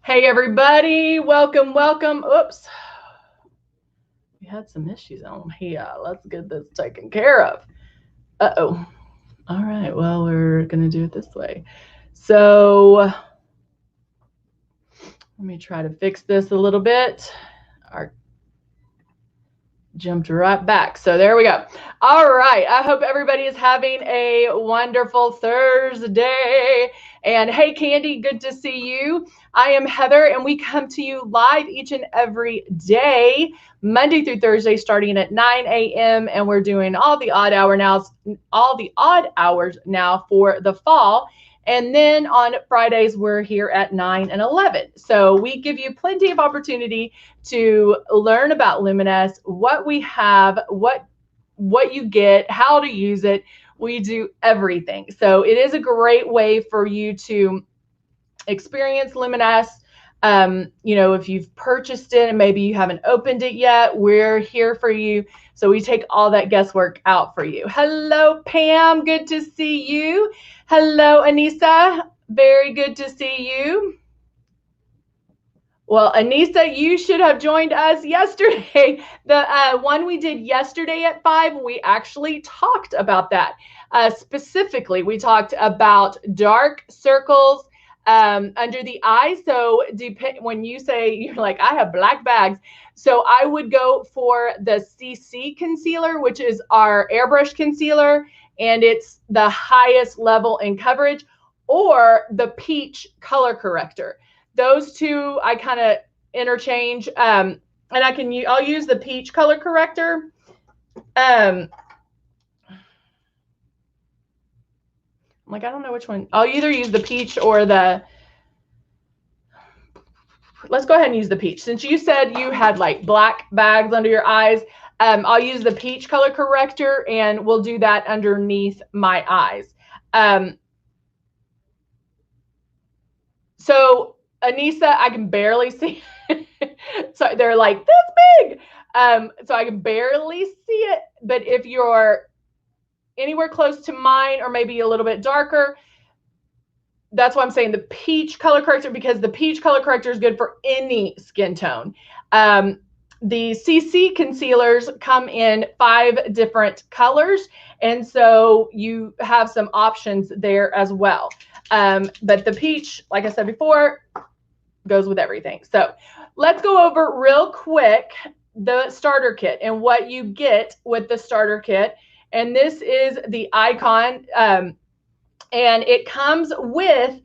Hey everybody, welcome, welcome. Oops, we had some issues on here. Let's get this taken care of. Uh-oh. All right, well, we're gonna do it this way. So let me try to fix this a little bit. Our jumped right back. So there we go. All right. I hope everybody is having a wonderful Thursday. And hey, Candy, good to see you. I am Heather, and we come to you live each and every day, Monday through Thursday, starting at 9 a.m. And we're doing all the odd hours now for the fall. And then on Fridays, we're here at 9 and 11. So we give you plenty of opportunity to learn about Luminous, what we have, what you get, how to use it. We do everything. So it is a great way for you to experience Luminous. If you've purchased it and maybe you haven't opened it yet, we're here for you. So we take all that guesswork out for you. Hello, Pam. Good to see you. Hello, Anissa. Very good to see you. Well, Anissa, you should have joined us yesterday. The one we did yesterday at 5, we actually talked about that. Specifically, we talked about dark circles under the eye. So when you say you're like, I have black bags, so I would go for the CC concealer, which is our airbrush concealer, and it's the highest level in coverage, or the peach color corrector. Those two I kind of interchange, and I'll use the peach color corrector. I'm like, I don't know which one. I'll either use the peach or the. Let's go ahead and use the peach. Since you said you had like black bags under your eyes, I'll use the peach color corrector, and we'll do that underneath my eyes. So Anissa, I can barely see. So they're like this big. So I can barely see it. But if you're anywhere close to mine or maybe a little bit darker, that's why I'm saying the peach color corrector, because the peach color corrector is good for any skin tone. The CC concealers come in 5 different colors, and so you have some options there as well. But the peach, like I said before, goes with everything. So let's go over real quick the starter kit and what you get with the starter kit. And this is the icon, and it comes with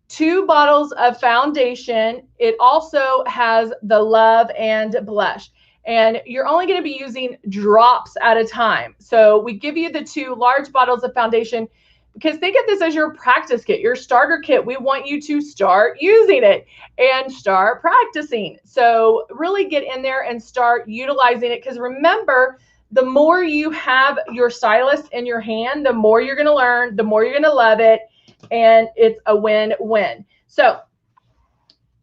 2 bottles of foundation. It also has the Love and Blush. And you're only going to be using drops at a time. So we give you the 2 large bottles of foundation because think of this as your practice kit, your starter kit. We want you to start using it and start practicing. So really get in there and start utilizing it, because remember, the more you have your stylus in your hand, the more you're going to learn, the more you're going to love it, and it's a win-win. So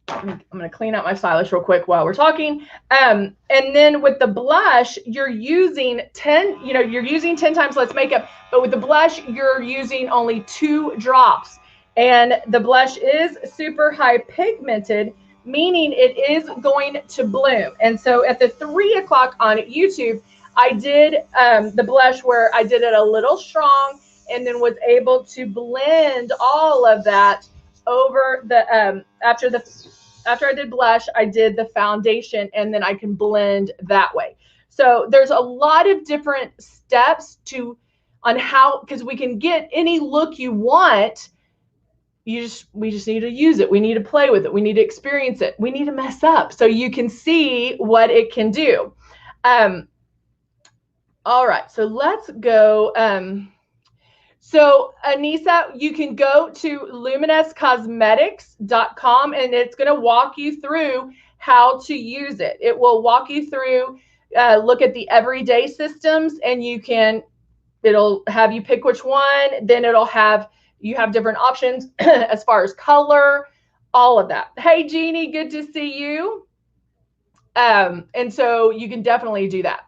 I'm going to clean out my stylus real quick while we're talking. And then with the blush, you're using 10 times less makeup, but with the blush, you're using only 2 drops. And the blush is super high pigmented, meaning it is going to bloom. And so at the 3 o'clock on YouTube, I did the blush where I did it a little strong and then was able to blend all of that over the after I did blush, I did the foundation, and then I can blend that way. So there's a lot of different steps on how, because we can get any look you want. We just need to use it. We need to play with it. We need to experience it. We need to mess up so you can see what it can do. All right, so let's go. So Anissa, you can go to luminouscosmetics.com, and it's going to walk you through how to use it. It will walk you through, look at the everyday systems, and it'll have you pick which one. Then you have different options as far as color, all of that. Hey, Jeannie, good to see you. And so you can definitely do that.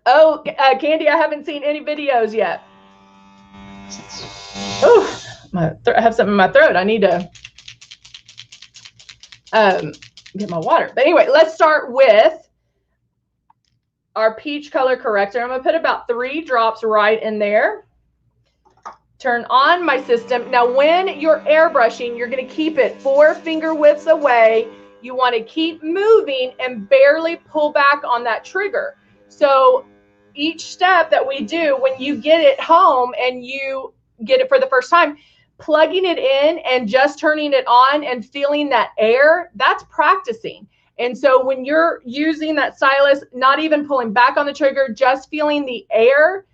Oh, Candy, I haven't seen any videos yet. Oh, I have something in my throat. I need to get my water. But anyway, let's start with our peach color corrector. I'm going to put about 3 drops right in there. Turn on my system. Now, when you're airbrushing, you're going to keep it 4 finger widths away. You want to keep moving and barely pull back on that trigger. So each step that we do, when you get it home and you get it for the first time, plugging it in and just turning it on and feeling that air, that's practicing. And so when you're using that stylus, not even pulling back on the trigger, just feeling the air,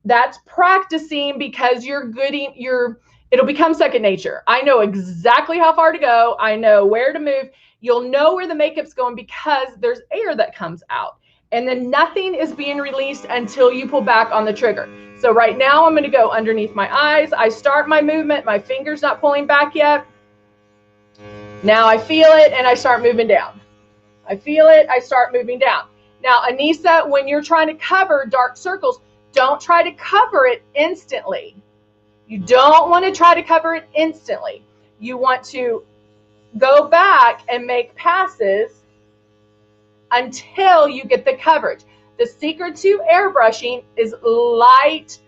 that's practicing, because it'll become second nature. I know exactly how far to go. I know where to move. You'll know where the makeup's going because there's air that comes out. And then nothing is being released until you pull back on the trigger. So right now I'm going to go underneath my eyes. I start my movement. My finger's not pulling back yet. Now I feel it and I start moving down. I feel it. I start moving down. Now, Anissa, when you're trying to cover dark circles, don't try to cover it instantly. You don't want to try to cover it instantly. You want to go back and make passes until you get the coverage. The secret to airbrushing is light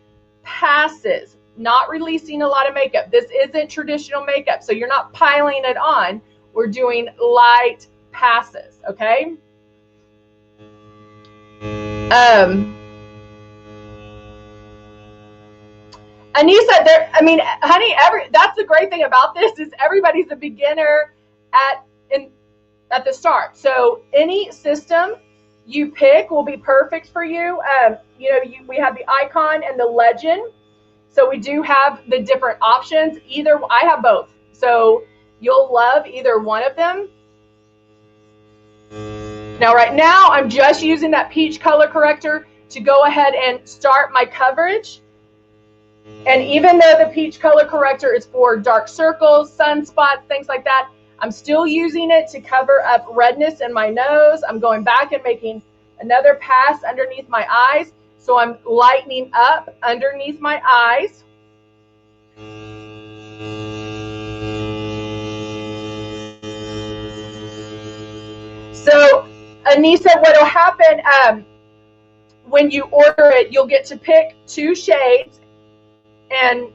passes, not releasing a lot of makeup. This isn't traditional makeup, so you're not piling it on. We're doing light passes, okay? Anissa, honey, that's the great thing about this is everybody's a beginner at the start. So any system you pick will be perfect for you. We have the icon and the legend. So we do have the different options. I have both. So you'll love either one of them. Now, right now, I'm just using that peach color corrector to go ahead and start my coverage. And even though the peach color corrector is for dark circles, sunspots, things like that, I'm still using it to cover up redness in my nose. I'm going back and making another pass underneath my eyes. So I'm lightening up underneath my eyes. So, Anissa, what will happen when you order it, you'll get to pick 2 shades, and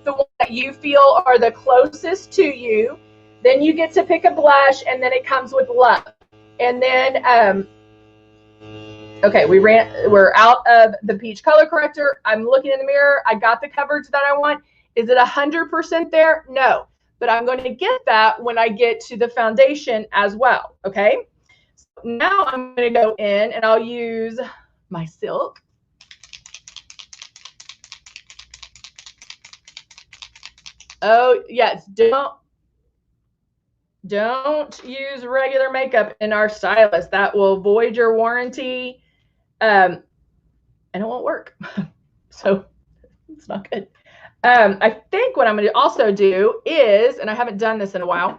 the one that you feel are the closest to you. Then you get to pick a blush, and then it comes with love. And then, okay, we're out of the peach color corrector. I'm looking in the mirror. I got the coverage that I want. Is it 100% there? No, but I'm going to get that when I get to the foundation as well, okay? So now I'm going to go in, and I'll use my silk. Oh, yes, don't use regular makeup in our stylus. That will void your warranty, and it won't work. So it's not good. I think what I'm going to also do is, and I haven't done this in a while,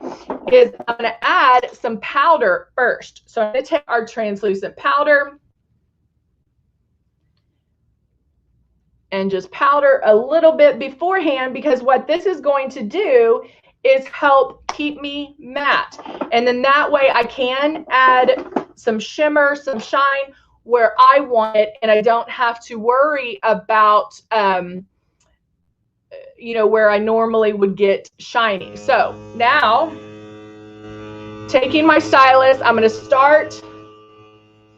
is I'm going to add some powder first. So I'm going to take our translucent powder and just powder a little bit beforehand, because what this is going to do is help keep me matte. And then that way I can add some shimmer, some shine where I want it, and I don't have to worry about, where I normally would get shiny. So now, taking my stylus, I'm going to start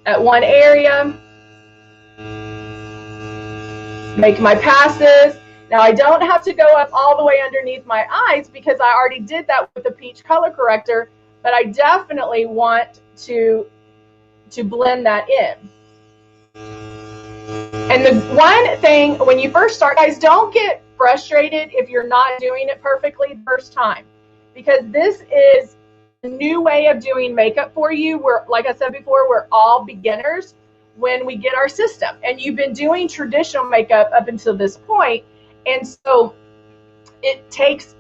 at one area, make my passes. Now, I don't have to go up all the way underneath my eyes because I already did that with the peach color corrector, but I definitely want to blend that in. And the one thing, when you first start, guys, don't get frustrated if you're not doing it perfectly the first time, because this is a new way of doing makeup for you. Like I said before, we're all beginners when we get our system, and you've been doing traditional makeup up until this point. And so it takes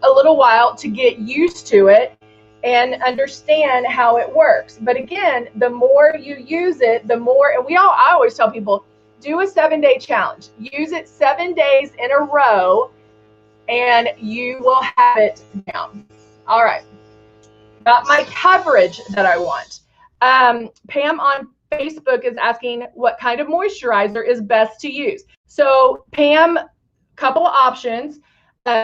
a little while to get used to it and understand how it works. But again, the more you use it, the more, and I always tell people, do a 7-day challenge. Use it 7 days in a row and you will have it down. All right. Got my coverage that I want. Pam on Facebook is asking what kind of moisturizer is best to use. So Pam, couple of options.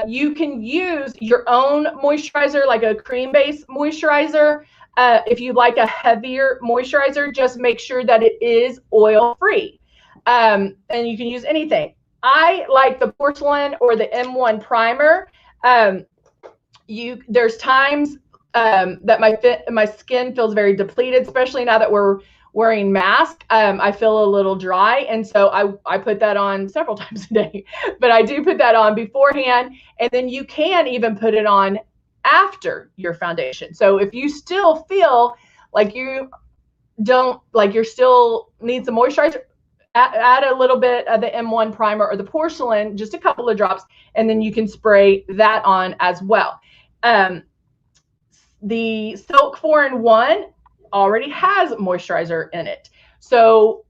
You can use your own moisturizer, like a cream-based moisturizer. If you like a heavier moisturizer, just make sure that it is oil-free. And you can use anything. I like the porcelain or the M1 primer. There's times that my skin feels very depleted, especially now that we're wearing masks. I feel a little dry, and so I put that on several times a day. But I do put that on beforehand, and then you can even put it on after your foundation. So if you still feel like you still need some moisturizer, add a little bit of the M1 primer or the porcelain, just a couple of drops, and then you can spray that on as well. The Silk 4-in-1 already has moisturizer in it. So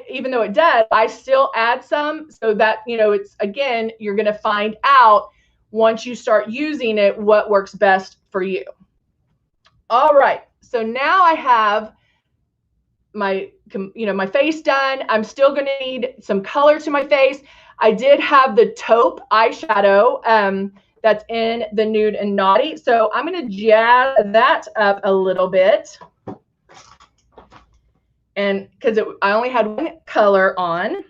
even though it does, I still add some so that, it's, again, you're going to find out once you start using it what works best for you. All right. So now I have my face done. I'm still going to need some color to my face. I did have the taupe eyeshadow that's in the Nude and Naughty. So I'm going to jazz that up a little bit. And because I only had one color on.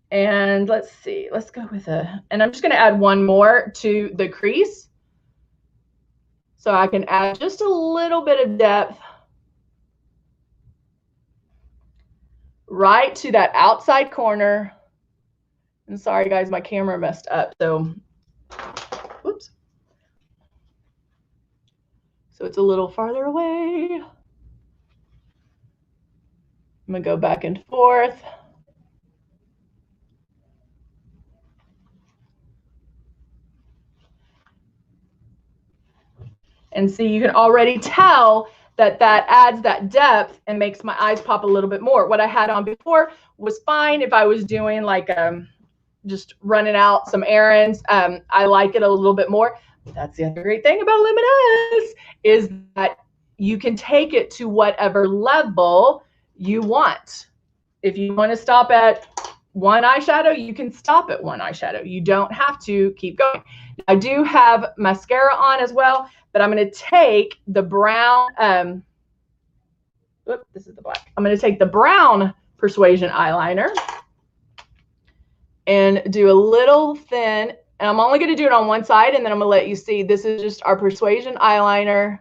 And let's see, let's go with and I'm just going to add one more to the crease. So I can add just a little bit of depth right to that outside corner. And sorry guys, my camera messed up. So, whoops. So it's a little farther away. I'm going to go back and forth. And see, you can already tell that adds that depth and makes my eyes pop a little bit more. What I had on before was fine if I was doing like just running out some errands. I like it a little bit more. But that's the other great thing about Luminous is that you can take it to whatever level you want. If you want to stop at one eyeshadow, you can stop at one eyeshadow. You don't have to keep going. I do have mascara on as well, but I'm going to take the brown, this is the black. I'm going to take the brown Persuasion eyeliner and do a little thin, and I'm only going to do it on one side, and then I'm going to let you see. This is just our Persuasion eyeliner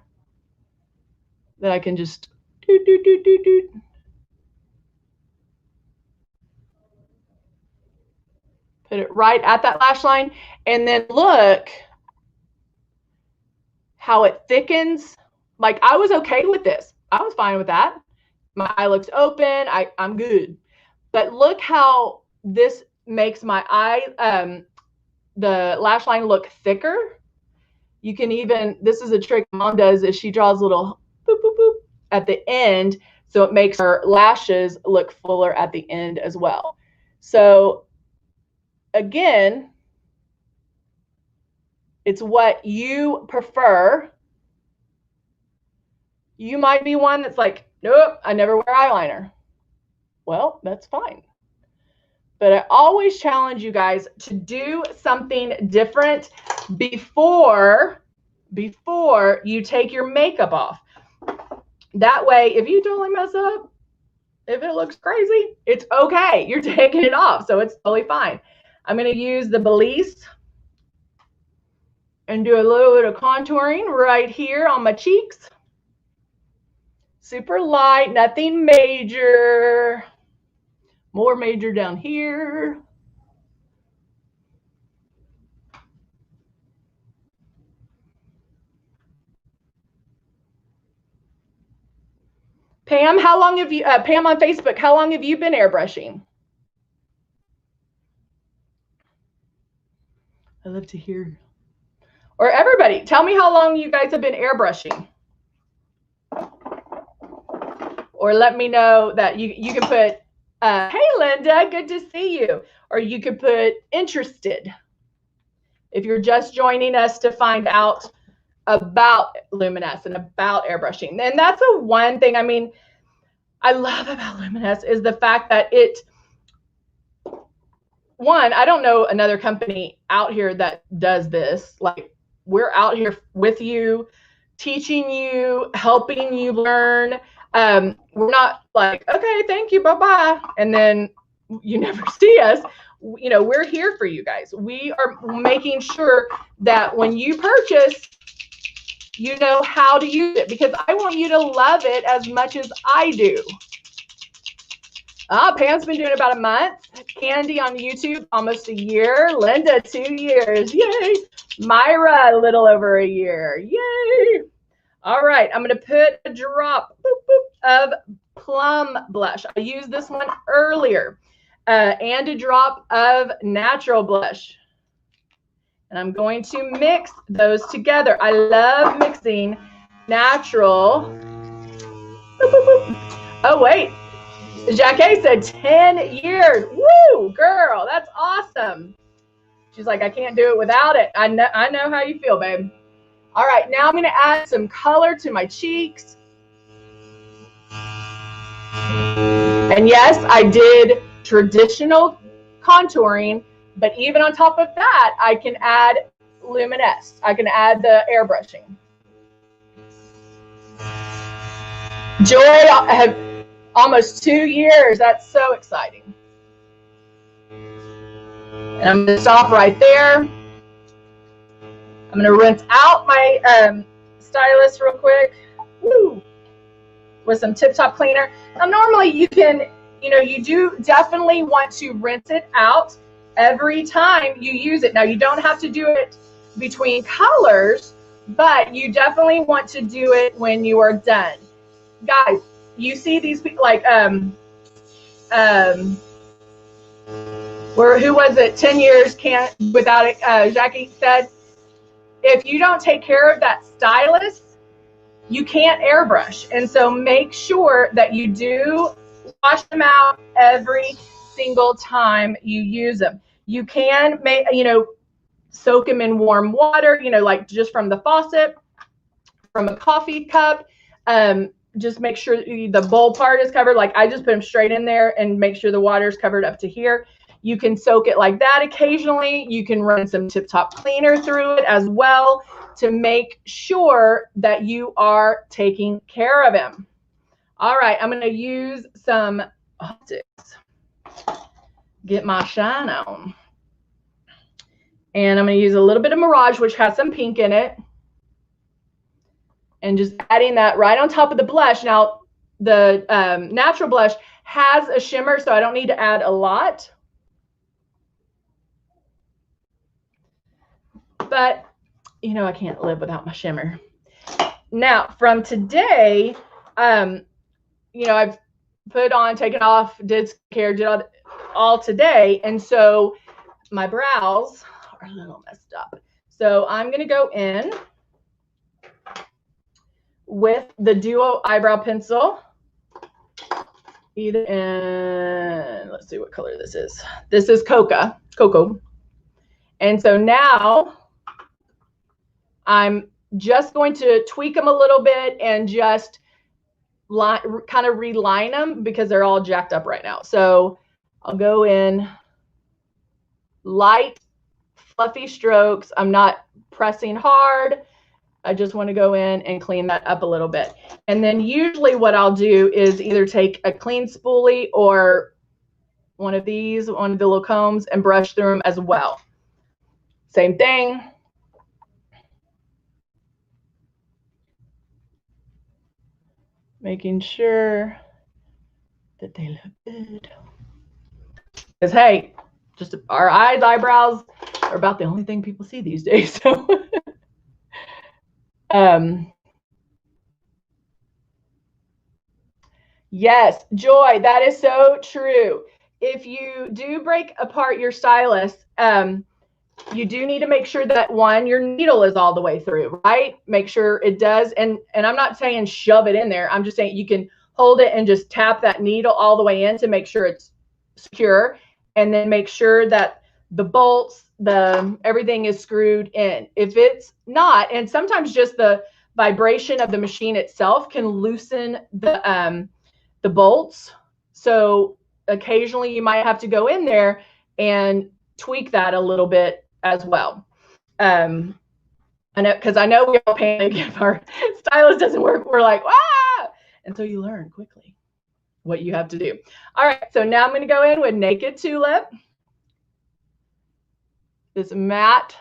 that I can just do. Put it right at that lash line, and then look how it thickens. Like, I was okay with this. I was fine with that. My eye looks open. I'm good. But look how this makes my eye, the lash line look thicker. You can even, this is a trick Mom does, is she draws a little boop, boop, boop at the end, so it makes her lashes look fuller at the end as well. So again, it's what you prefer. You might be one that's like, nope, I never wear eyeliner. Well, that's fine. But I always challenge you guys to do something different before you take your makeup off. That way, if you totally mess up, if it looks crazy, it's okay. You're taking it off, so it's totally fine. I'm going to use the Belize and do a little bit of contouring right here on my cheeks. Super light, nothing major. More major down here. Pam, how long have you, Pam on Facebook, how long have you been airbrushing? I love to hear. Or everybody, tell me how long you guys have been airbrushing. Or let me know that you can put, hey Linda, good to see you. Or you could put interested. if you're just joining us to find out about Luminous and about airbrushing. And that's a one thing, I mean, I love about Luminous is the fact that one, I don't know another company out here that does this. Like, we're out here with you, teaching you, helping you learn. We're not like, okay, thank you, bye-bye, and then you never see us. You know, we're here for you guys. We are making sure that when you purchase, you know how to use it, because I want you to love it as much as I do. Pam's been doing about a month. Candy on YouTube, almost a year. Linda, 2 years. Yay. Myra, a little over a year. Yay. All right, I'm going to put a drop of Plum Blush. I used this one earlier. And a drop of Natural Blush. And I'm going to mix those together. I love mixing natural. Oh, wait. Jackie said 10 years. Woo, girl, that's awesome. She's like, I can't do it without it. I know how you feel, babe. All right, now I'm going to add some color to my cheeks. And yes, I did traditional contouring, but even on top of that, I can add Luminous. I can add the airbrushing. Joy, I have almost 2 years. That's so exciting. And I'm going to stop right there. I'm going to rinse out my stylus real quick. Woo. With some Tip Top cleaner. Now, normally you can, you do definitely want to rinse it out every time you use it. Now, you don't have to do it between colors, but you definitely want to do it when you are done. Guys, you see these people like, who was it? 10 years can't without it. Jackie said, if you don't take care of that stylus, you can't airbrush. And so make sure that you do wash them out every single time you use them. You can make, soak them in warm water, like just from the faucet, from a coffee cup. Just make sure the bowl part is covered. Like, I just put them straight in there and make sure the water is covered up to here. You can soak it like that occasionally. You can run some Tip Top cleaner through it as well to make sure that you are taking care of him. All right, I'm going to use some optics. Get my shine on. And I'm going to use a little bit of Mirage, which has some pink in it. And just adding that right on top of the blush. Now, the Natural Blush has a shimmer, so I don't need to add a lot. But, I can't live without my shimmer. Now, from today, I've put on, taken off, did skincare, did all today. And so my brows are a little messed up. So I'm going to go in with the Duo Eyebrow Pencil. Either in, let's see what color this is. This is Cocoa. And so now I'm just going to tweak them a little bit and just kind of reline them because they're all jacked up right now. So I'll go in light, fluffy strokes. I'm not pressing hard. I just want to go in and clean that up a little bit. And then usually what I'll do is either take a clean spoolie or one of the little combs and brush through them as well. Same thing. Making sure that they look good. Because, hey, just our eyebrows are about the only thing people see these days. So, yes, Joy, that is so true. If you do break apart your stylus, you do need to make sure that your needle is all the way through, right? Make sure it does. And I'm not saying shove it in there. I'm just saying you can hold it and just tap that needle all the way in to make sure it's secure. And then make sure that the bolts, everything is screwed in. If it's not, and sometimes just the vibration of the machine itself can loosen the bolts. So occasionally you might have to go in there and tweak that a little bit as well. I know, because I know we all panic if our stylus doesn't work. We're like, ah! Until you learn quickly what you have to do. All right, so now I'm going to go in with Naked Tulip. This matte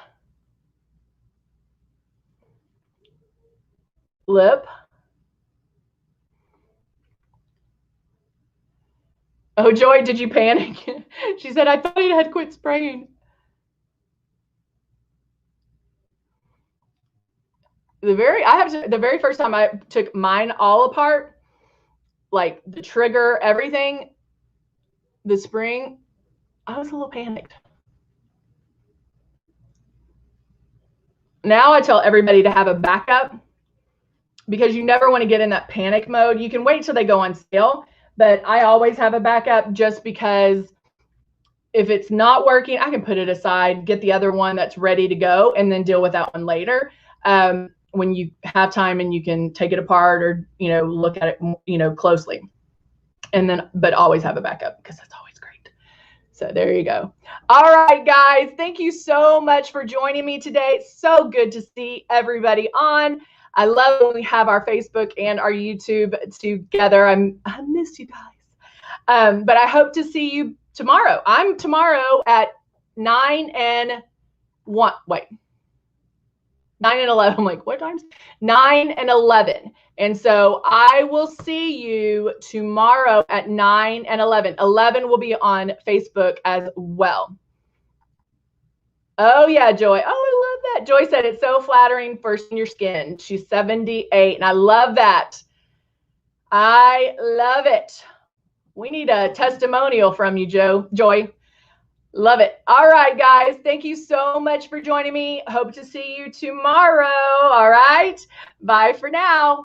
lip. Oh, Joy, did you panic? She said, I thought it had quit spraying. The very first time I took mine all apart, like the trigger, everything, the spring, I was a little panicked. Now I tell everybody to have a backup because you never want to get in that panic mode. You can wait till they go on sale, but I always have a backup just because if it's not working, I can put it aside, get the other one that's ready to go, and then deal with that one later. When you have time and you can take it apart or, look at it, closely. And then, but always have a backup because that's always great. So there you go. All right, guys, thank you so much for joining me today. It's so good to see everybody on. I love when we have our Facebook and our YouTube together. I miss you guys. But I hope to see you tomorrow. I'm tomorrow at 9 and 11. I'm like, what times? 9 and 11. And so I will see you tomorrow at 9 and 11. 11 will be on Facebook as well. Oh, yeah, Joy. Oh, I love that. Joy said it's so flattering for your skin. She's 78, and I love that. I love it. We need a testimonial from you, Joy. Love it. All right, guys. Thank you so much for joining me. Hope to see you tomorrow. All right. Bye for now.